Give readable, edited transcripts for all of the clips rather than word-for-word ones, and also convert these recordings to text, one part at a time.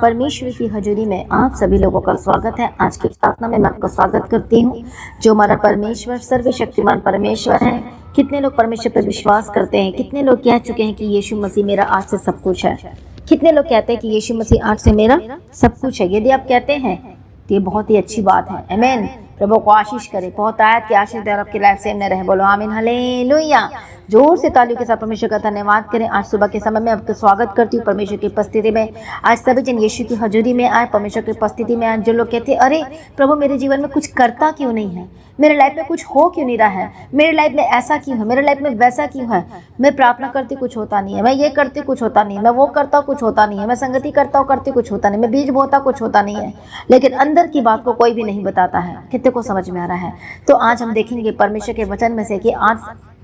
परमेश्वर की हजूरी में आप सभी लोगों का स्वागत है। आज की प्रार्थना में मैं आपका स्वागत करती हूँ। जो हमारा परमेश्वर सर्वशक्तिमान परमेश्वर है। कितने लोग परमेश्वर पर विश्वास करते हैं? कितने लोग कह चुके हैं कि यीशु मसीह मेरा आज से सब कुछ है? कितने लोग कहते हैं कि यीशु मसीह आज से मेरा सब कुछ है? यदि आप कहते हैं तो ये बहुत ही अच्छी बात है। आमीन। प्रभु को आशीष करे, बहुत आयत की आशीष दे और आपकी लाइफ से न रहे। बोलो आमीन, हालेलुया। जोर से तालियों के साथ परमेश्वर का धन्यवाद करें। आज सुबह के समय में आपका स्वागत करती हूँ परमेश्वर की उपस्थिति में। आज सभी जन यीशु की हजूरी में आए, परमेश्वर की उपस्थिति में आए। जो लोग कहते हैं अरे प्रभु मेरे जीवन में कुछ करता क्यों नहीं है, मेरे लाइफ में कुछ हो क्यों नहीं रहा है, मेरे लाइफ में ऐसा क्यों है, मेरे लाइफ में वैसा क्यों है, मैं प्रार्थना करती कुछ होता नहीं है, मैं ये करती कुछ होता नहीं है, मैं वो करता कुछ होता नहीं है, मैं संगति करता हूँ करती कुछ होता नहीं, मैं बीज बोता कुछ होता नहीं है, लेकिन अंदर की बात को कोई भी नहीं बताता है। कितने को समझ में आ रहा है? तो आज हम देखेंगे परमेश्वर के वचन में से कि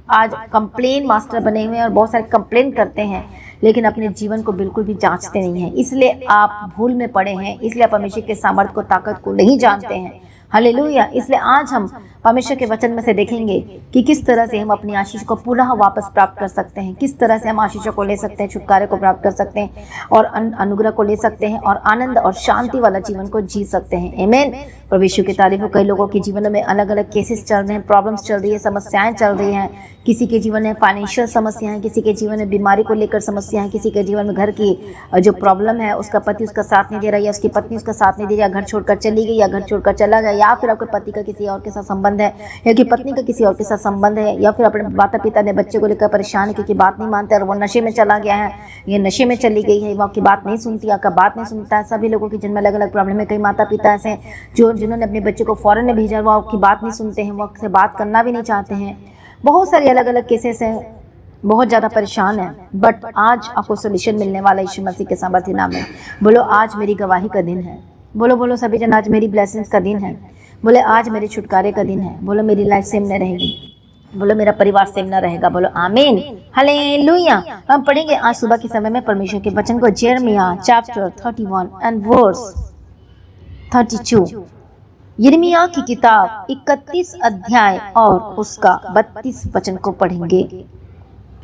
आज कंप्लेन मास्टर बने हुए हैं और बहुत सारे कंप्लेन करते हैं, लेकिन अपने जीवन को बिल्कुल भी जांचते नहीं हैं। इसलिए आप भूल में पड़े हैं, इसलिए आप परमेश्वर के सामर्थ्य को, ताकत को नहीं जानते हैं। हालेलुया। इसलिए आज हम परमेश्वर के वचन में से देखेंगे कि किस तरह से हम अपनी आशीष को पुनः वापस प्राप्त कर सकते हैं, किस तरह से हम आशीषों को ले सकते हैं, छुटकारे को प्राप्त कर सकते हैं और अनुग्रह को ले सकते हैं और आनंद और शांति वाला जीवन को जी सकते हैं। आमीन। प्रभु यीशु की तारीफ हो। कई लोगों के जीवन में अलग अलग केसेस चल रहे हैं, प्रॉब्लम्स चल रही है, समस्याएं चल रही हैं। किसी के जीवन में फाइनेंशियल समस्याएं, किसी के जीवन में बीमारी को लेकर समस्याएं, किसी के जीवन में घर की जो प्रॉब्लम है, उसका पति उसका साथ नहीं दे रहा, या उसकी पत्नी उसका साथ नहीं दे रही, या घर छोड़कर चली गई, या घर छोड़कर चला गया, या फिर आपके पति का किसी और के साथ संबंध है, या कि पत्नी का किसी और के साथ संबंध है, या फिर अपने माता पिता ने बच्चे को लेकर परेशान है क्योंकि बात नहीं मानते और वो नशे में चला गया है, ये नशे में चली गई है, वो आपकी बात नहीं सुनती, आपका बात नहीं सुनता है। सभी लोगों के जिनमें अलग अलग प्रॉब्लम है। कई माता पिता ऐसे जिन्होंने अपने बच्चे को फॉरेन में भेजा, वो आपकी बात नहीं सुनते हैं, वो आपसे बात करना भी नहीं चाहते हैं। बहुत सारे अलग अलग केसेस हैं, बहुत ज़्यादा परेशान है। बट आज आपको सोल्यूशन मिलने वाला यीशु मसीह के सामर्थ्य नाम में। बोलो आज मेरी गवाही का दिन है। बोलो बोलो सभी जन, आज मेरी ब्लेसिंग्स का दिन है। बोले आज मेरे छुटकारे का दिन है। बोलो मेरी लाइफ सेम न रहेगी। बोलो मेरा परिवार सेम न रहेगा। बोलो आमीन, हालेलुया। हम पढ़ेंगे आज सुबह के समय में परमेश्वर के वचन को, यिर्मयाह चैप्टर 31 एंड वर्स 32। यिर्मयाह की किताब 31 अध्याय और उसका 32 वचन को पढ़ेंगे।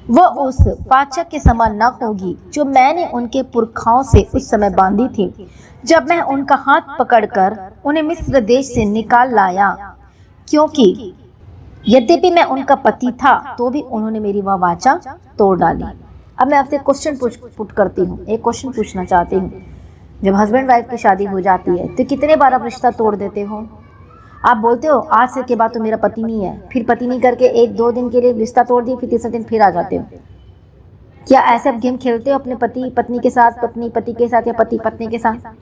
वह उस पाचक के समान न होगी जो मैंने उनके पुरखाओं से उस समय बांधी थी, जब मैं उनका हाथ पकड़कर उन्हें मिस्र देश से निकाल लाया, क्योंकि यद्यपि मैं उनका पति था तो भी उन्होंने मेरी वह वाचा तोड़ डाली। अब मैं आपसे क्वेश्चन पुट करती हूँ, एक क्वेश्चन पूछना चाहती हूँ। जब हस्बैंड वाइफ की शादी हो जाती है तो कितने बार आप रिश्ता तोड़ देते हो? आप बोलते हो आज से के बाद तो मेरा पति नहीं है, फिर पति नहीं करके एक दो दिन के लिए रिश्ता तोड़ दिए, फिर तीसरे दिन फिर आ जाते हो। क्या ऐसे आप गेम खेलते हो अपने पति पत्नी के साथ, पत्नी पति के साथ, या पति पत्नी के साथ?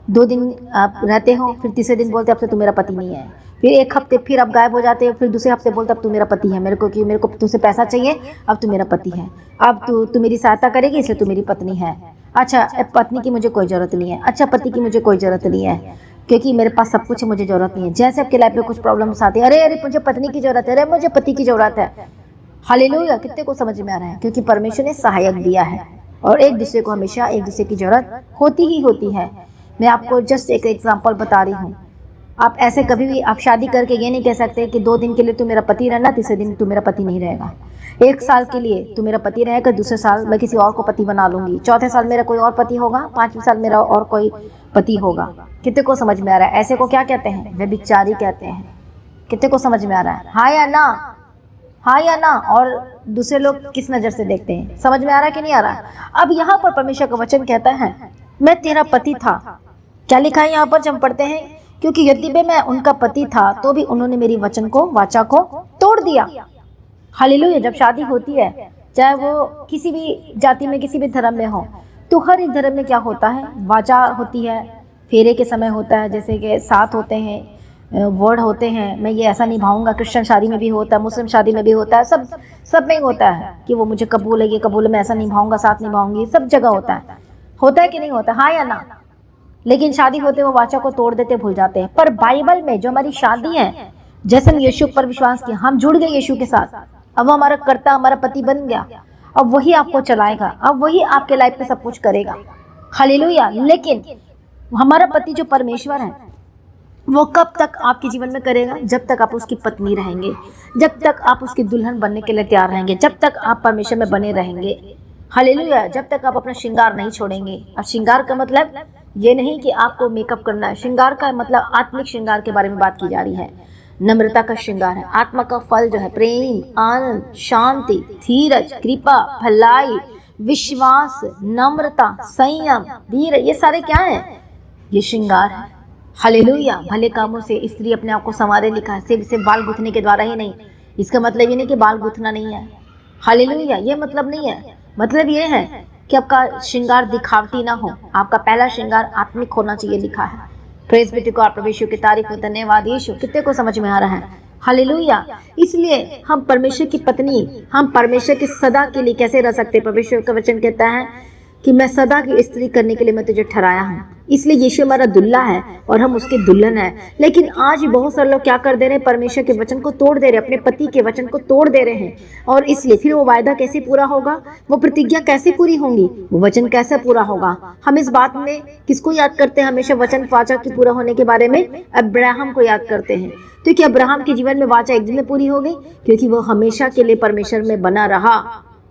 2 दिन आप रहते हो, फिर तीसरे दिन बोलते अब से तू मेरा पति नहीं है, फिर 1 हफ्ते फिर आप गायब हो जाते हो, फिर दूसरे हफ्ते बोलते अब तू मेरा पति है, मेरे को तुझसे पैसा चाहिए, अब तू मेरा पति है, अब तू मेरी सहायता करेगी इसलिए तू मेरी पत्नी है। अच्छा पत्नी की मुझे कोई ज़रूरत नहीं है, अच्छा पति की मुझे कोई ज़रूरत नहीं है, क्योंकि मेरे पास सब कुछ है, मुझे ज़रूरत नहीं है। जैसे आपके लाइफ में कुछ प्रॉब्लम्स आती है, अरे मुझे पत्नी की ज़रूरत है, अरे मुझे पति की ज़रूरत है। हालेलुया। कितने को समझ में आ रहा है? क्योंकि परमेश्वर ने सहायक दिया है और एक दूसरे को हमेशा एक दूसरे की ज़रूरत होती ही होती है। मैं आपको जस्ट एक एग्जांपल बता रही हूँ। आप ऐसे कभी भी आप शादी करके ये नहीं कह सकते कि 2 दिन के लिए तू मेरा पति रहना, तीसरे दिन तू मेरा पति नहीं रहेगा। 1 साल के लिए तू मेरा पति रहेगा, दूसरे साल मैं किसी और को पति बना लूंगी, चौथे साल मेरा कोई और पति होगा, 5वें साल मेरा और कोई पति होगा। कितने को समझ में आ रहा है? ऐसे को क्या कहते हैं? व्यभिचारी कहते हैं। कितने को समझ में आ रहा है? हाँ या ना? हाँ या ना? और दूसरे लोग किस नज़र से देखते हैं? समझ में आ रहा है कि नहीं आ रहा है? अब यहाँ पर परमेश्वर का वचन कहता है मैं तेरा पति था। क्या लिखा है यहाँ पर जब पढ़ते हैं? क्योंकि यद्यपि मैं उनका पति था तो भी उन्होंने मेरी वाचा को तोड़ दिया। हालेलुया। जब शादी होती है, चाहे वो किसी भी जाति में, किसी भी धर्म में हो, तो हर एक धर्म में क्या होता है? वाचा होती है, फेरे के समय होता है, जैसे कि साथ होते हैं, वर्ड होते हैं, मैं ये ऐसा निभाऊंगा। क्रिश्चियन शादी में भी होता है, मुस्लिम शादी में भी होता है, सब में होता है कि वो मुझे कबूल है, ये कबूल है, मैं ऐसा निभाऊंगा, साथ निभाऊंगी, सब जगह होता है कि नहीं होता? हाँ या ना? लेकिन शादी होते वो वाचा को तोड़ देते, भूल जाते हैं। पर बाइबल में जो हमारी शादी है, जैसे हम यीशु पर विश्वास किया, हम जुड़ गए यीशु के साथ, अब वो हमारा कर्ता, हमारा पति बन गया, अब वही आपको चलाएगा, अब वही आपके लाइफ में सब कुछ करेगा। हालेलुया। लेकिन हमारा पति जो परमेश्वर है, वो कब तक आपके जीवन में करेगा? जब तक आप उसकी पत्नी रहेंगे, जब तक आप उसकी दुल्हन बनने के लिए तैयार रहेंगे, जब तक आप परमेश्वर में बने रहेंगे। हालेलुया। जब तक आप अपना श्रृंगार नहीं छोड़ेंगे। अब श्रृंगार का मतलब ये नहीं कि आपको मेकअप करना है। श्रृंगार का मतलब आत्मिक श्रृंगार के बारे में बात की जा रही है। नम्रता का श्रृंगार है। आत्मा का फल जो है प्रेम, आनंद, शांति, धीरज, कृपा, भलाई, विश्वास, नम्रता, संयम, धीर, ये सारे क्या है? ये श्रृंगार है। हालेलुया। भले कामों से स्त्री अपने आप को संवारे लिखा है, सिर्फ बाल गूंथने के द्वारा ही नहीं। इसका मतलब ये नहीं कि बाल गूंथना नहीं है। हालेलुया, ये मतलब नहीं है। मतलब ये है कि आपका श्रृंगार दिखावटी ना हो, आपका पहला श्रृंगार आत्मिक होना चाहिए, लिखा है। प्रेज बी टू गॉड, प्रभु यीशु की तारीफ हो, धन्यवाद यीशु। कितने को समझ में आ रहा है? हालेलुया। इसलिए हम परमेश्वर की पत्नी, हम परमेश्वर के सदा के लिए कैसे रह सकते? परमेश्वर का वचन कहता है कि मैं सदा की स्त्री करने के लिए मैं तुझे ठहराया हूँ। इसलिए यीशु हमारा दुल्हा है और हम उसके दुल्हन है। लेकिन आज बहुत सारे लोग क्या कर दे रहे हैं? परमेश्वर के वचन को तोड़ दे रहे हैं, अपने पति के वचन को तोड़ दे रहे हैं। और इसलिए फिर वो वायदा कैसे पूरा होगा? वो प्रतिज्ञा कैसे पूरी होंगी? वो वचन कैसे पूरा होगा? हम इस बात में किसको याद करते हैं हमेशा? वचन वाचा की पूरा होने के बारे में अब्राहम को याद करते हैं। तो क्या अब्राहम के जीवन में वाचा एक दिन में पूरी हो गई? क्योंकि वो हमेशा के लिए परमेश्वर में बना रहा।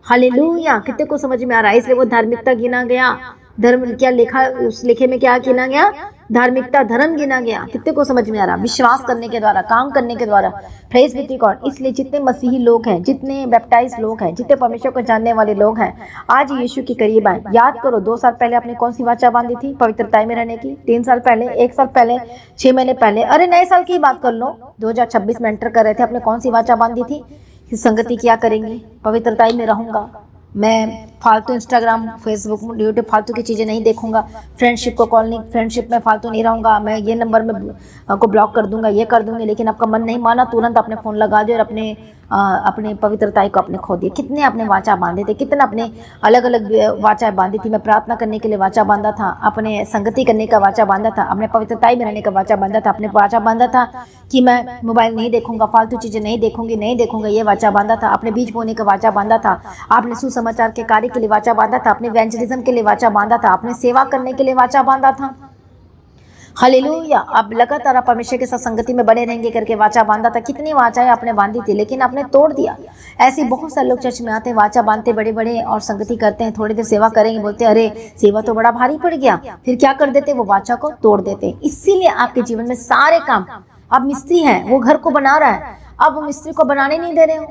हालेलुया। कितने को समझ में आ रहा है? इसलिए वो धार्मिकता गिना गया। धर्म क्या लिखा उस लिखे में? क्या गिना गया? धार्मिकता, धर्म गिना गया। कितने को समझ में आ रहा? विश्वास करने के द्वारा, काम करने के द्वारा। Praise be to God. इसलिए जितने मसीही लोग हैं, जितने बैप्टाइज लोग हैं, जितने परमेश्वर को जानने वाले लोग हैं, आज यीशु के करीब आए। याद करो 2 साल पहले आपने कौन सी वाचा बांधी थी पवित्रता में रहने की? 3 साल पहले, 1 साल पहले, 6 महीने पहले, अरे नए साल की बात कर लो, 2026 में एंटर कर रहे थे, आपने कौन सी वाचा बांधी थी? संगति क्या करेंगे? पवित्रता में रहूंगा, मैं फालतू इंस्टाग्राम, फेसबुक, यूट्यूब फालतू की चीज़ें नहीं देखूंगा, फ्रेंडशिप को कॉल नहीं, फ्रेंडशिप में फालतू नहीं रहूंगा, मैं ये नंबर में को ब्लॉक कर दूंगा, ये कर दूंगी। लेकिन आपका मन नहीं माना, तुरंत अपने फ़ोन लगा दिया और अपने पवित्रताई को अपने खो दिए। कितने अपने वाचा बांधे थे, कितने अपने अलग अलग वाचा बांधी थी। मैं प्रार्थना करने के लिए वाचा बांधा था, अपने संगति करने का वाचा बांधा था, अपने पवित्रताई में रहने का वाचा बांधा था, अपने वाचा बांधा था कि मैं मोबाइल नहीं देखूंगा, फालतू चीज़ें नहीं देखूंगा, ये वाचा बांधा था। अपने बीज बोने का वाचा बांधा था, आपने सुसमाचार के कार्य के लिए वाचा बांधा था, अपने इवेंजलिज्म के लिए वाचा बांधा था, अपने सेवा करने के लिए वाचा बांधा था। हालेलुया। अब लगातार आप परमेश्वर के साथ संगति में बने रहेंगे करके वाचा बांधा था। कितनी वाचाएं आपने बांधी थी, लेकिन आपने तोड़ दिया। ऐसे बहुत सारे लोग चर्च में आते हैं, वाचा बांधते बड़े बड़े और संगति करते हैं, थोड़ी देर सेवा करेंगे, बोलते हैं अरे सेवा तो बड़ा भारी पड़ गया, फिर क्या कर देते? वो वाचा को तोड़ देते। इसीलिए आपके जीवन में सारे काम, अब मिस्त्री है, वो घर को बना रहा है, अब वो मिस्त्री को बनाने नहीं दे रहे हो।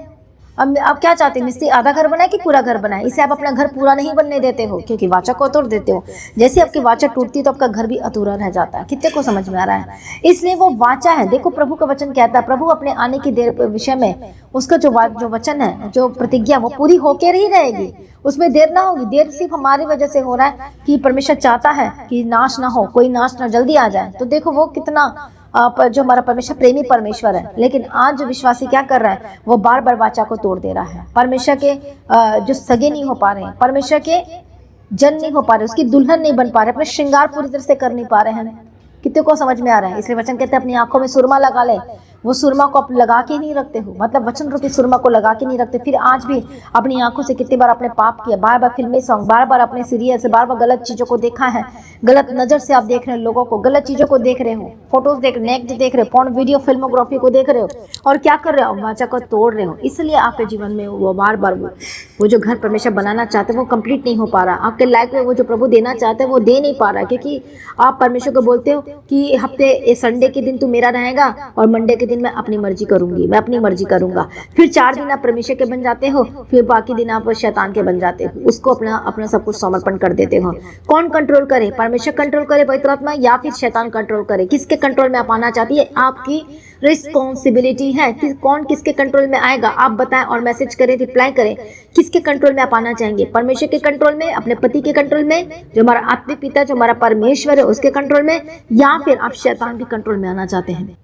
अब आप क्या चाहते हैं? मिस्त्री आधा घर बनाए कि पूरा घर बनाए? इसे आप अपना घर पूरा नहीं बनने देते हो, क्योंकि वाचा को तोड़ देते हो। जैसे आपकी वाचा टूटती है तो आपका घर भी अधूरा रह जाता है। कितने को समझ में आ रहा है? इसलिए वो वाचा है। देखो प्रभु का वचन कहता है, प्रभु अपने आने की देर विषय में उसका जो वचन है, जो प्रतिज्ञा, वो पूरी होकर ही रहेगी, उसमें देर ना होगी। देर सिर्फ हमारी वजह से हो रहा है कि परमेश्वर चाहता है कि नाश ना हो, कोई नाश ना जल्दी आ जाए। तो देखो वो कितना जो हमारा परमेश्वर प्रेमी परमेश्वर है। लेकिन आज जो विश्वासी क्या कर रहा है? वो बार बार वाचा को तोड़ दे रहा है। परमेश्वर के जो सगे नहीं हो पा रहे हैं, परमेश्वर के जन नहीं हो पा रहे, उसकी दुल्हन नहीं बन पा रहे, अपने श्रृंगार पूरी तरह से कर नहीं पा रहे हैं। कितने को समझ में आ रहा है? इसलिए वचन कहते हैं अपनी आंखों में सुरमा लगा ले। वो सुरमा को आप लगा के नहीं रखते हो, मतलब वचन रूपी सुरमा को लगा के नहीं रखते। फिर आज भी अपनी आंखों से कितनी बार आपने पाप किया, बार बार फिल्मी सॉन्ग, बार बार अपने सीरियल से, बार बार गलत चीज़ों को देखा है, गलत नज़र से आप देख रहे हो लोगों को, गलत चीज़ों को देख रहे हो, फोटोज देख, नेक्स्ट देख रहे हो, पॉर्न वीडियो, फिल्मोग्राफी को देख रहे हो, और क्या कर रहे हो? वाचा को तोड़ रहे हो। इसलिए आपके जीवन में वो बार बार वो जो घर परमेश्वर बनाना चाहते हैं वो कंप्लीट नहीं हो पा रहा। आपके लाइफ में वो जो प्रभु देना चाहते हैं वो दे नहीं पा रहा, क्योंकि आप परमेश्वर को बोलते हो कि हफ्ते संडे के दिन तू मेरा रहेगा और मंडे के दिन मैं अपनी मर्जी करूंगी, मैं अपनी मर्जी करूंगा। फिर 4 दिन आप परमेश्वर के बन जाते हो, फिर बाकी दिन आप शैतान के बन जाते हो, उसको अपना सब कुछ समर्पण कर देते हो। कौन कंट्रोल करे? परमेश्वर कंट्रोल करे, पवित्र आत्मा, या फिर शैतान कंट्रोल करे? किसके कंट्रोल में आप आना चाहती है? आपकी रिस्पॉन्सिबिलिटी है कि कौन किसके कंट्रोल में आएगा। आप बताएं और मैसेज करें, रिप्लाई करें, किसके कंट्रोल में आप आना चाहेंगे? परमेश्वर के कंट्रोल में, अपने पति के कंट्रोल में, जो हमारा आत्मिक पिता, जो हमारा परमेश्वर है, उसके कंट्रोल में, या फिर आप शैतान के कंट्रोल में आना चाहते हैं?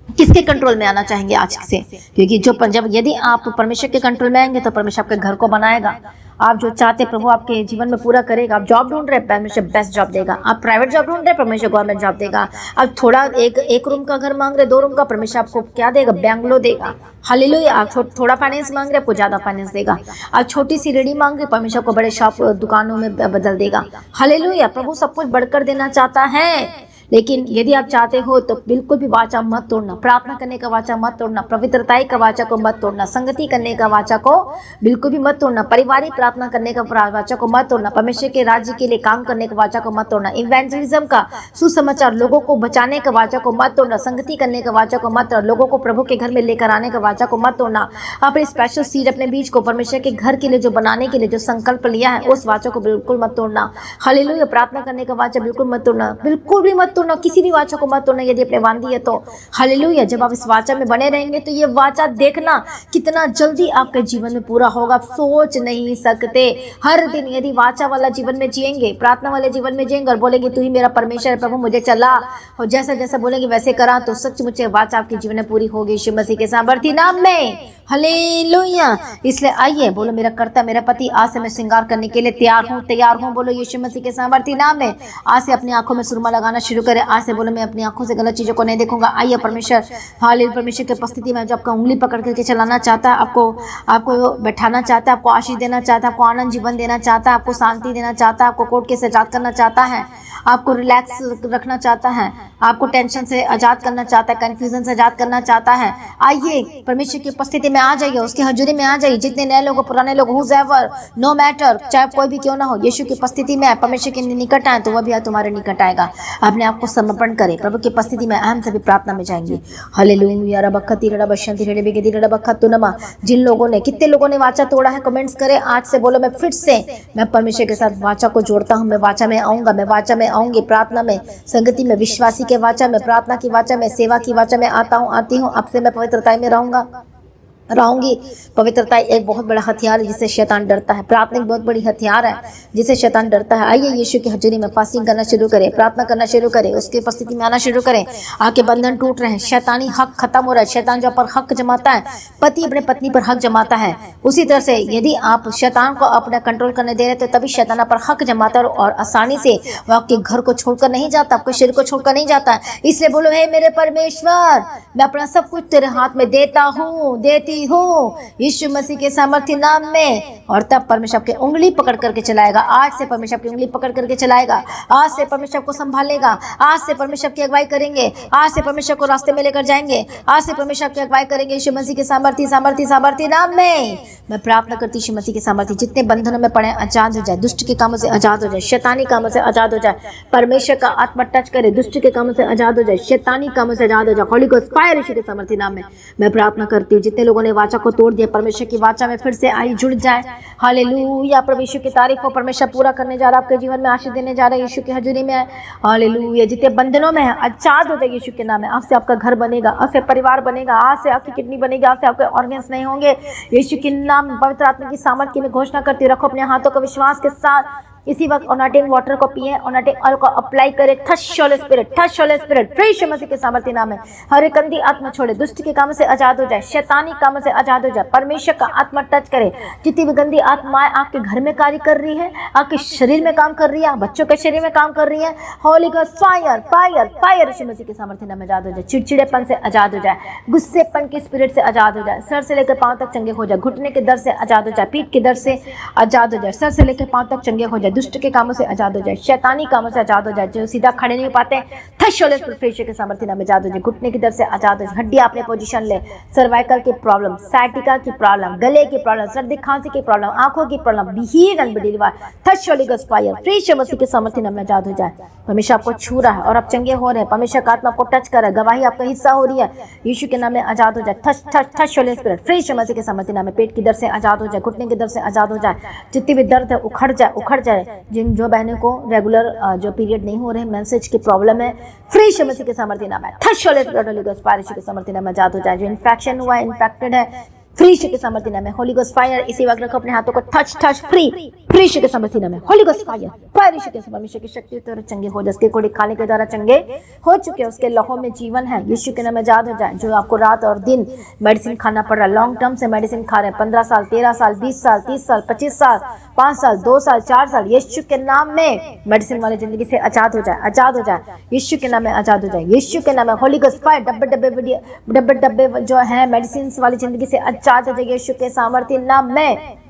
किसके कंट्रोल में आना चाहेंगे आज से? क्योंकि जब यदि आप परमेश्वर के कंट्रोल में आएंगे तो परमेश्वर आपके घर को बनाएगा। आप जो चाहते प्रभु आपके जीवन में पूरा करेगा। आप जॉब ढूंढ रहे हैं, परमेश्वर बेस्ट जॉब देगा। आप प्राइवेट जॉब ढूंढ रहे हैं, परमेश्वर गवर्नमेंट जॉब देगा। आप थोड़ा एक रूम का घर मांग रहे, 2 रूम का, परमेश्वर आपको क्या देगा? बैंगलो देगा। हालेलुया। आप थोड़ा फाइनेंस मांग रहे, आपको ज्यादा फाइनेंस देगा। आप छोटी सी रेडी मांग रहे, परमेश्वर को बड़े शॉप दुकानों में बदल देगा। हालेलुया। प्रभु सब कुछ बढ़कर देना चाहता है, लेकिन यदि आप चाहते हो तो बिल्कुल भी वाचा मत तोड़ना, प्रार्थना करने का वाचा मत तोड़ना, पवित्रताई का वाचा को मत तोड़ना, संगति करने का वाचा को बिल्कुल भी मत तोड़ना, पारिवारिक प्रार्थना करने का वाचा को मत तोड़ना, परमेश्वर के राज्य के लिए काम करने का वाचा को मत तोड़ना, इवेंजलिज्म का सुसमाचार लोगों को बचाने का वाचा को मत तोड़ना, संगति करने का वाचा को मत तोड़ना, लोगों को प्रभु के घर में लेकर आने का वाचा को मत तोड़ना, अपने स्पेशल सीड अपने बीज को परमेश्वर के घर के लिए जो बनाने के लिए जो संकल्प लिया है उस वाचा को बिल्कुल मत तोड़ना। हालेलुया, प्रार्थना करने का वाचा बिल्कुल मत तोड़ना, बिल्कुल भी मत तोड़ना, किसी भी वाचा को मत तोड़ना यदि अपने बांधी है तो। हालेलुया, जब आप इस वाचा में बने रहेंगे तो ये वाचा देखना कितना जल्दी आपके जीवन में पूरा होगा, आप सोच नहीं सकते। हर दिन यदि वाचा वाला जीवन में जिएंगे, प्रार्थना वाले जीवन में जिएंगे और बोलेंगे तू ही मेरा परमेश्वर है प्रभु, मुझे चला, और जैसा जैसा बोलेंगे वैसे करा, तो सचमुच वाचा आपके जीवन में पूरी होगी यीशु मसीह के सामर्थी नाम में। हालेलुया, इसलिए आइए बोलो मेरा कर्ता मेरा पति, आज से मैं श्रृंगार करने के लिए तैयार हूँ बोलो यीशु मसीह के सामर्थी नाम में। आज से अपनी आंखों में सुरमा लगाना शुरू करें, आज से बोलो मैं अपनी आंखों से गलत चीजों को नहीं देखूंगा। आइए परमेश्वर, हालेलुया, परमेश्वर की उपस्थिति में जो आपका उंगली पकड़ करके चलाना चाहता है, आपको बैठाना चाहता है, आपको आशीष देना चाहता है, आपको आनंद जीवन देना चाहता है, आपको शांति देना चाहता है, आपको कोर्ट के से आजाद करना चाहता है, आपको रिलैक्स रखना चाहता है, आपको टेंशन से आजाद करना चाहता है, कंफ्यूजन से आजाद करना चाहता है। आइए परमेश्वर की उपस्थिति में आ जाइए, उसकी हजूरी में आ जाइए। जितने नए लोग पुराने लोग, हुज़एवर, नो मैटर, चाहे कोई भी क्यों ना हो, यीशु की उपस्थिति में परमेश्वर के निकट आए तो वह भी तुम्हारे निकट आएगा। अपने आप को समर्पण करें, प्रभु की उपस्थिति में हम सभी प्रार्थना में जाएंगे। हालेलुया, रबखती रबशंती रबेगदी रबखतुनमा। जिन लोगों ने, कितने लोगों ने वाचा तोड़ा है कमेंट्स करें। आज से बोलो मैं फिर से मैं परमेश्वर के साथ वाचा को जोड़ता हूँ, मैं वाचा में आऊंगा, मैं वाचा में आऊंगी, प्रार्थना में, संगति में, विश्वासी के वाचा में, प्रार्थना की वाचा में, सेवा की वाचा में आता हूँ, आती हूँ। अब से मैं पवित्रता में रहूंगी। पवित्रता एक बहुत बड़ा हथियार है जिससे शैतान डरता है। प्रार्थना एक बहुत बड़ी हथियार है जिससे शैतान डरता है। आइए यीशु की हजूरी में फास्टिंग करना शुरू करें, प्रार्थना करना शुरू करें, उसकी उपस्थिति में आना शुरू करें। आके बंधन टूट रहे हैं, शैतानी हक खत्म हो रहा है। शैतान जो पर हक जमाता है, पति अपने पत्नी पर हक जमाता है, उसी तरह से यदि आप शैतान को अपना कंट्रोल करने दे रहे तो तभी शैतान पर हक जमाता है और आसानी से वह आपके घर को छोड़कर नहीं जाता, आपके शरीर को छोड़कर नहीं जाता। इसलिए बोलो हे मेरे परमेश्वर, मैं अपना सब कुछ तेरे हाथ में देता हूँ, देती हूँ यीशु मसीह के सामर्थ्य नाम में। और तब परमेश्वर आपकी उंगली पकड़ करके चलाएगा। आज से परमेश्वर आपकी उंगली पकड़ करके चलाएगा। आज से परमेश्वर को संभालेगा। आज से परमेश्वर की अगुवाई करेंगे। आज से परमेश्वर को रास्ते में लेकर जाएंगे। आज से परमेश्वर की अगुवाई करेंगे यीशु मसीह के सामर्थ्य नाम में। मैं प्रार्थना करती यीशु मसीह के सामर्थ्य, जितने बंधनों में पड़े आजाद हो जाए, दुष्ट के कामों से आजाद हो जाए, शैतानी कामों से आजाद हो जाए। परमेश्वर का आत्मा टच करे, दुष्ट के कामों से आजाद हो जाए, शैतानी कामों से आजाद हो जाए। होली गोस्ट फायर यीशु के सामर्थ्य नाम में मैं प्रार्थना करती हूँ। जितने लोगों ने वाचा को तोड़ दिया, परमेश्वर की वाचा में फिर से आई जुड़ जाए। हालेलुया, प्रभु यीशु की तारीफ हो। परमेश्वर पूरा करने जा रहा है, आपके जीवन में आशीष देने जा रहा है, यीशु की हजूरी में है। हालेलुया, जितने बंधनों में है आजाद हो जाए यीशु के नाम में। आज से आपका घर बनेगा, आज से परिवार बनेगा, आज से आपकी किडनी बनेगी, आज से आपके ऑर्गन्स नहीं होंगे। यीशु के नाम पवित्र आत्मा की सामर्थ की मैं घोषणा करती हूँ। रखो अपने हाथों को विश्वास के साथ, इसी वक्त ओनाटिंग वाटर को पिए, ओनाटिंग ऑयल को अप्लाई करें। Touch holy spirit free Yeshu Masih के सामर्थ्य नाम है। हर एक गंदी आत्मा छोड़े, दुष्ट के कामों से आजाद हो जाए, शैतानी कामों से आजाद हो जाए। परमेश्वर का आत्मा टच करे। जितनी भी गंदी आत्माएं आपके घर में कार्य कर रही है, आपके शरीर में काम कर रही है, बच्चों के शरीर में काम कर रही है, holy ghost fire fire fire Yeshu Masih के सामर्थ्य नाम में आजाद हो जाए। चिड़चिड़ेपन से आजाद हो जाए, गुस्सेपन की स्पिरिट से आजाद हो जाए, सर से लेकर पांव तक चंगे हो जाए, घुटने के दर्द से आजाद हो जाए, पीठ के दर्द से आजाद हो जाए, सर से लेकर पांव तक चंगे हो जाए, दुष्ट के कामों से आजाद हो जाए, शैतानी कामों से आजाद हो जाए। जो सीधा खड़े नहीं हो पाते हैं, के सामर्थ्य नाम में आजाद हो जाए, घुटने की दर्द से आजाद हो जाए, हड्डी अपने पोजीशन ले, सर्वाइकल की प्रॉब्लम, साइटिका की प्रॉब्लम, गले की प्रॉब्लम, सर्दी खांसी की प्रॉब्लम, आंखों की problem, be healed and be delivered. Fire free Yeshu Masih के सामर्थ्य नाम में आजाद हो जाए। परमेश्वर आपको छू रहा है और आप चंगे हो रहे हैं। परमेश्वर का आत्मा आपको टच कर रहा है, गवाही आपका हिस्सा हो रही है। यीशु के नाम में आजाद हो जाए। Touch holy spirit free Yeshu Masih के सामर्थ्य नाम में। पेट की दर्द से आजाद हो जाए, घुटने की दर्द से आजाद हो जाए, जितनी भी दर्द है उखड़ जाए। जिन जो बहनों को रेगुलर जो पीरियड नहीं हो रहे, मैसेज की प्रॉब्लम है, फ्री यीशु मसीह के सामर्थ्य नाम है। टच होली स्पिरिट के सामर्थ्य नाम में आजाद हो जाए। जो इन्फेक्शन हुआ है, इन्फेक्टेड है, फ्री यीशु के सामर्थ्य नाम है। होली गोस्ट फायर इसी वक्त रखो अपने हाथों को, टच फ्री यीशु के सामर्थ्य नाम है। होली गोस्ट फायर यीशु के परमेश्वर की शक्ति तो चंगे हो जाए। उसके कोड़े खाने के द्वारा चंगे हो चुके, उसके लहू में जीवन है। यीशु के नाम में आजाद हो जाए। जो आपको रात और दिन मेडिसिन खाना पड़ रहा है, लॉन्ग टर्म से मेडिसिन खा रहे हैं, 15 साल 13 साल 20 साल 30 साल 25 साल 5 साल 2 साल 4 साल, यीशु के नाम में मेडिसिन वाली जिंदगी से आजाद हो जाए। यीशु के नाम में आजाद हो जाए। यीशु के नाम में होली गोस्ट फायर डब्बे जो है मेडिसिन वाली जिंदगी से आजाद हो जाए। यीशु के सामर्थ्य नाम में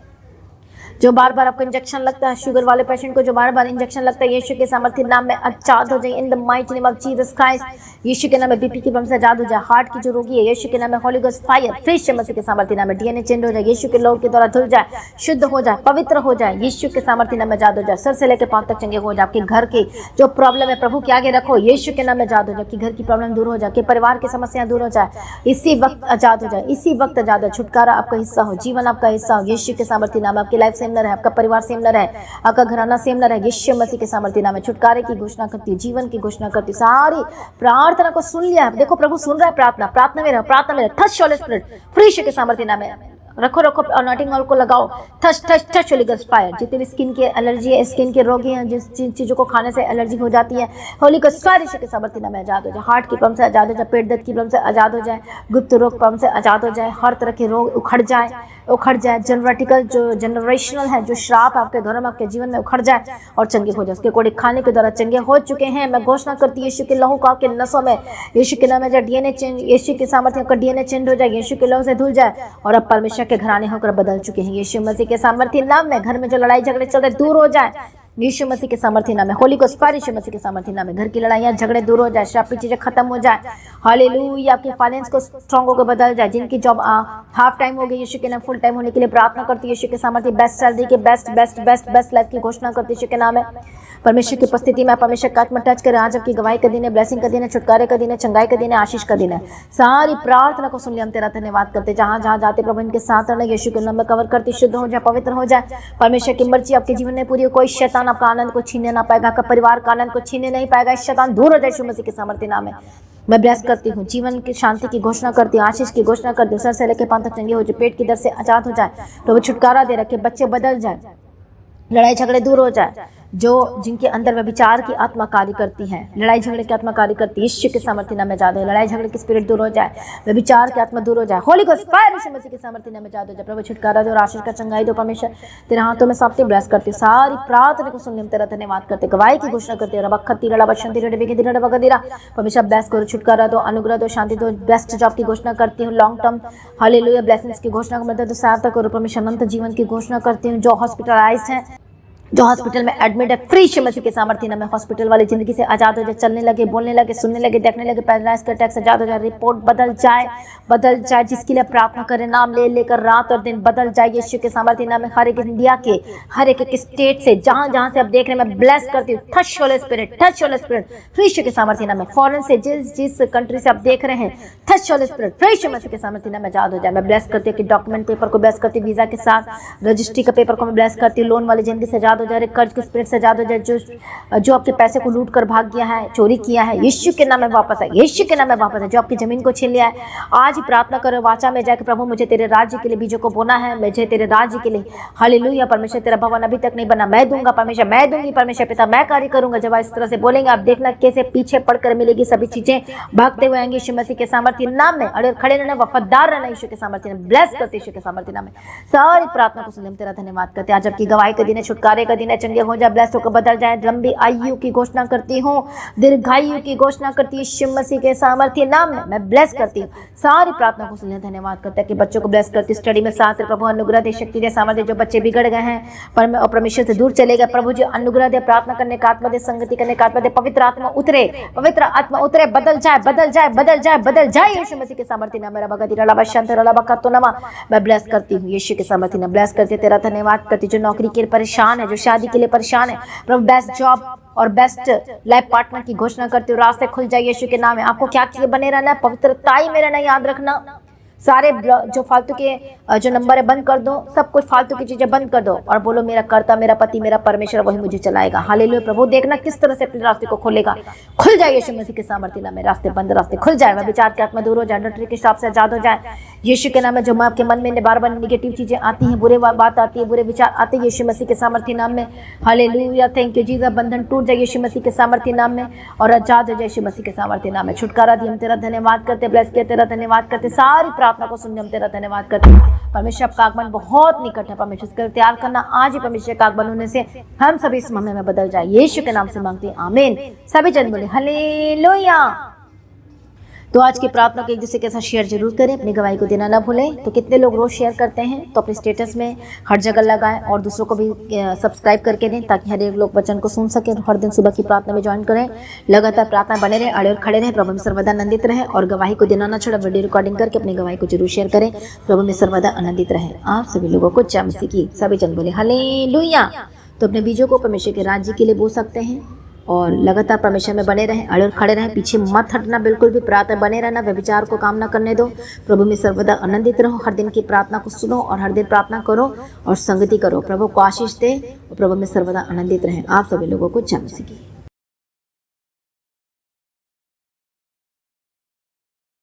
जो बार बार आपको इंजेक्शन लगता है, शुगर वाले पेशेंट को जो बार बार इंजेक्शन लगता है, यीशु के सामर्थ्य नाम में आजाद हो जाए in the mighty name of Jesus Christ. Yeshu के नाम में बीपी की प्रॉब्लम से आजाद हो जाए। हार्ट की जो रोगी है, यीशु के नाम में होली गोस्ट फायर फ्रेश मसीह के सामर्थ्य नाम में डीएनए चेंज हो जाए, यीशु के लोग के द्वारा धुल जाए, शुद्ध हो जाए, पवित्र हो जाए, यीशु के सामर्थ्य नाम में आजाद हो जाए। सर से लेकर पांव तक चंगे हो जाए। आपके घर की जो प्रॉब्लम है प्रभु के आगे रखो, यीशु के नाम में आजाद हो जाए। कि घर की प्रॉब्लम दूर हो जाए, कि परिवार की समस्याएं दूर हो जाए, इसी वक्त आजाद हो जाए, इसी वक्त आजाद हो। छुटकारा आपका हिस्सा हो, जीवन आपका हिस्सा हो, यीशु के सामर्थ्य नाम। आपकी लाइफ सेम न रहे, आपका परिवार सेम न रहे, आपका घराना सेम न रहे, यीशु मसीह के सामर्थ्य नाम में छुटकारे की घोषणा करती है, जीवन की घोषणा करती है। सारी प्रार्थना को सुन लिया है, देखो प्रभु सुन रहा है प्रार्थना। प्रार्थना में रहो, प्रार्थना में रहो। Touch holy spirit free Yeshu के सामर्थ्य नाम में रखो रखो, अनॉइंटिंग ऑयल को लगाओ। Touch touch touch Holi ghost fire. जितने भी स्किन की एलर्जी है, स्किन के रोगी हैं, जिन चीजों को खाने से एलर्जी हो जाती है, होली गोस्ट फायर यीशु के सामर्थ्य नाम में आजाद हो जाए। हार्ट की प्रॉब्लम से आजाद हो जाए, पेट दर्द की प्रॉब्लम से आजाद हो जाए, गुप्त रोग प्रॉब्लम से आजाद हो जाए, हर तरह के रोग उखड़ जाए, उखड़ जाए। जनरेटिकल जो जनरेशनल है, जो श्राप आपके घरों में, आपके जीवन में उखड़ जाए और चंगे हो जाए। उसके कोड़े खाने के द्वारा चंगे हो चुके हैं। मैं घोषणा करती हूँ यीशु के लहू का आपके नसों में, यीशु के नाम में जाए डीएनए चेंज, यीशु के सामर्थ्य आपका डीएनए चेंज हो जाए, यीशु के लहू से धुल जाए और अब परमेश्वर के घराने होकर बदल चुके हैं। यीशु मसीह के सामर्थ्य नाम में घर में जो लड़ाई झगड़े चल रहे दूर हो जाए, यीशु मसीह के सामर्थ्य नाम में। होली गोस्ट फायर यीशु मसीह के सामर्थ्य नाम में। घर की लड़ाइयां झगड़े दूर हो जाए, श्रापित चीजें खत्म हो जाए। हालेलुया। आपके फाइनेंस को स्ट्रॉन्ग होकर बदल जाए। जिनकी जॉब हाफ टाइम हो गई, यीशु के नाम फुल टाइम होने के लिए प्रार्थना करती है। यीशु के सामर्थ्य बेस्ट सैलरी के best best best best life की घोषणा करती है। यीशु के नाम है। परमेश्वर की उपस्थिति में परमेश्वर का आत्मा टच करे। आज आपकी गवाही का दिन है, ब्लेसिंग का दिन है, छुटकारे का दिन है, चंगाई का दिन है, आशीष का दिन है। सारी प्रार्थना को सुन लिया, हम तेरा धन्यवाद करते। जहां जहां जाते प्रभु इनके साथ रहना, यीशु के नाम में कवर करते, शुद्ध हो जाए, पवित्र हो जाए। परमेश्वर की मर्जी आपके जीवन में पूरी हो। कोई शैतान आपका आनंद को छीनने ना पाएगा, आपका परिवार का आनंद को छीनने नहीं पाएगा। शैतान दूर हो जाए यीशु मसीह के सामर्थ्य नाम में। मैं ब्लेस करती हूँ, जीवन की शांति की घोषणा करती हूँ, आशीष की घोषणा करती हूँ। सर से लेकर पांव तक चंगे हो जाए, पेट की दर्द से आजाद हो जाए, प्रभु छुटकारा दे रखे, बच्चे बदल जाए, लड़ाई झगड़े दूर हो जाए। जो जिनके अंदर व्यभिचार की आत्मा कार्य करती है, लड़ाई झगड़े की आत्मा कार्य करती है, यीशु के सामर्थ्य नाम में आजाद हो। लड़ाई झगड़े की स्पिरिट दूर हो जाए, व्यभिचार की आत्मा दूर हो जाए। होली गोस्ट फायर यीशु मसीह के सामर्थ्य नाम में आजाद हो जाए। प्रभु छुटकारा दो और आशीष का चंगाई दो। परमेश्वर तेरे हाथों में सौंपती ब्लेस करती हूँ। सारी प्रार्थना को सुनने में तेरा धन्यवाद करते, गवाही की घोषणा करते हैं। रबखती रड़ा बशंती रड़े बेगी रड़ा बगदीरा। परमेश्वर ब्लेस करो, छुटकारा दो, अनुग्रह दो, शांति दो, बेस्ट जॉब की घोषणा करती हूँ, लॉन्ग टर्म हालेलुया ब्लेसिंग्स की घोषणा को मदद सहायता करो। परमेश्वर अनंत जीवन की घोषणा करती हूँ। जो हॉस्पिटलाइज्ड है, जो हॉस्पिटल में एडमिट है, फ्री यीशु मसीह के सामर्थ्य नाम में हॉस्पिटल वाली जिंदगी से आजाद हो जाए, चलने लगे, बोलने लगे, सुनने लगे, देखने लगे, पैरालाइज का अटैक से आजाद हो जाए, रिपोर्ट बदल जाए, बदल जाए। जिसके लिए प्रार्थना करें, नाम ले लेकर रात और दिन बदल जाए यीशु के सामर्थ्य नाम में। हर एक इंडिया के हर एक स्टेट से, जहां जहां से आप देख रहे हैं, मैं ब्लेस करती हूँ। Touch holy spirit, touch holy spirit, free Yeshu के सामर्थ्य नाम में। फॉरेन से जिस कंट्री से आप देख रहे हैं, touch holy spirit, free Yeshu Masih के सामर्थ्य नाम में आजाद हो जाए। मैं ब्लेस करती हूँ कि डॉक्यूमेंट पेपर को ब्लेस करती हूँ, वीजा के साथ रजिस्ट्री का पेपर को मैं ब्लेस करती हूँ। लोन वाली जिंदगी से आजाद हो जाए, कर्ज के से आजाद हो जाए। जो आपके पैसे को लूट कर भाग गया है, चोरी किया है, यीशु के नाम में वापस है, यीशु के नाम में वापस है। जो आपकी जमीन को छीन लिया है, आज ही प्रार्थना करो, वाचा में जाकर प्रभु मुझे तेरे राज्य के लिए बीजों को बोना है, मुझे तेरे राज्य के लिए। हालेलुया। परमेश्वर तेरा भवन अभी तक नहीं बना, मैं दूंगा परमेश्वर, मैं दूंगी परमेश्वर पिता, मैं कार्य करूंगा। जब इस तरह से बोलेंगे, आप देखना कैसे पीछे पड़कर मिलेगी सभी चीजें, भागते हुए आएंगे यीशु मसीह के सामर्थ्य नाम में। अरे खड़े रहना, वफादार रहना यीशु के सामर्थ्य में। ब्लेस करते यीशु के सामर्थ्य नाम में। सारी प्रार्थना को सुनने में तेरा धन्यवाद करते। आज आपकी गवाही का दिन है, छुटकारे का दिन है, चंगे हो जाए, ब्लेस होकर बदल जाए। लंबी आयु की घोषणा करती हूँ, दीर्घायु की घोषणा करती हूँ यीशु मसीह के सामर्थ्य नाम में। मैं ब्लेस करती हूँ। सारी प्रार्थना को सुनने धन्यवाद करता है कि बच्चों को ब्लेस करती, स्टडी में साथ प्रभु अनुग्रह दे, शक्ति दे, सामर्थ्य। जो बच्चे बिगड़ गए हैं, परमेश्वर से दूर चले गए, प्रभु जी अनुग्रह दे, प्रार्थना करने का आत्मा दे, संगति करने का आत्मा दे, पवित्र आत्मा उतरे, पवित्र आत्मा उतरे, बदल जाए, बदल जाए, बदल जाए, बदल जाए यीशु मसीह के सामर्थ्य नाम। मेरा भगत रला शांत रला बकतो नमा। मैं ब्लेस करती हूँ यीशु के सामर्थ्य नाम। ब्लेस करते तेरा धन्यवाद करती। जो नौकरी के लिए परेशान है, जो शादी के लिए परेशान है, प्रभु बेस्ट जॉब और बेस्ट लाइफ पार्टनर की घोषणा करती हूँ। रास्ते खुल जाए यीशु के नाम में। आपको क्या किए बने रहना है, पवित्रताई में रहना, याद रखना। सारे जो फालतू के जो नंबर है बंद कर दो, सब कुछ फालतू की चीजें बंद कर दो और बोलो मेरा कर्ता, मेरा पति, मेरा परमेश्वर वही मुझे चलाएगा। हालेलुया। प्रभु देखना किस तरह से अपने रास्ते को खोलेगा। खुल जाए यीशु मसीह के सामर्थ्य नाम में। रास्ते बंद, रास्ते खुल जाए। वह विचार की आत्मा दूर हो जाए, डॉक्टर के श्राप से आजाद हो जाए यीशु के नाम में। जो आपके मन में बार बार निगेटिव चीजें आती हैं, बुरे बात आती है, बुरे विचार आते हैं, यीशु मसीह के सामर्थ्य नाम में। हालेलुया। Thank you Jesus. बंधन टूट जाए यीशु मसीह के सामर्थ्य नाम में और आजाद हो जाए यीशु मसीह के सामर्थ्य नाम में। छुटकारा दिया, हम तेरा धन्यवाद करते, ब्लेस किया, तेरा धन्यवाद करते। सारी प्रार्थना को सुनने हम तेरा धन्यवाद करते हैं। परमेश्वर का आगमन बहुत निकट है। परमेश्वर का तैयार करना आज ही। परमेश्वर का आगमन होने से हम सभी इस मामले में बदल जाए, यीशु के नाम से मांगते हैं, आमीन। सभी जन बोले हालेलुया। तो आज की प्रार्थना को एक दूसरे के साथ शेयर जरूर करें, अपनी गवाही को देना ना भूलें। तो कितने लोग रोज शेयर करते हैं, तो अपने स्टेटस में हर जगह लगाएं और दूसरों को भी सब्सक्राइब करके दें, ताकि हर एक लोग वचन को सुन सके। तो हर दिन सुबह की प्रार्थना में ज्वाइन करें, लगातार प्रार्थना बने रहे, अड़े और खड़े रहे, प्रभु में सर्वदा आनंदित रहे और गवाही को देना ना छोड़ा, वीडियो रिकॉर्डिंग करके अपनी गवाही को जरूर शेयर करें। प्रभु में सर्वदा आनंदित रहे। आप सभी लोगों को जय मसीह की। सभी जन बोले हालेलुया। तो अपने बीजों को परमेश्वर के राज्य के लिए बो सकते हैं और लगातार परमेश्वर में बने रहें, अड़े और खड़े रहें, पीछे मत हटना, बिल्कुल भी प्रार्थना बने रहना, व्यभिचार को काम ना करने दो। प्रभु में सर्वदा आनंदित रहो, हर दिन की प्रार्थना को सुनो और हर दिन प्रार्थना करो और संगति करो। प्रभु को आशीष दे और प्रभु में सर्वदा आनंदित रहें। आप सभी लोगों को जय मसीह की।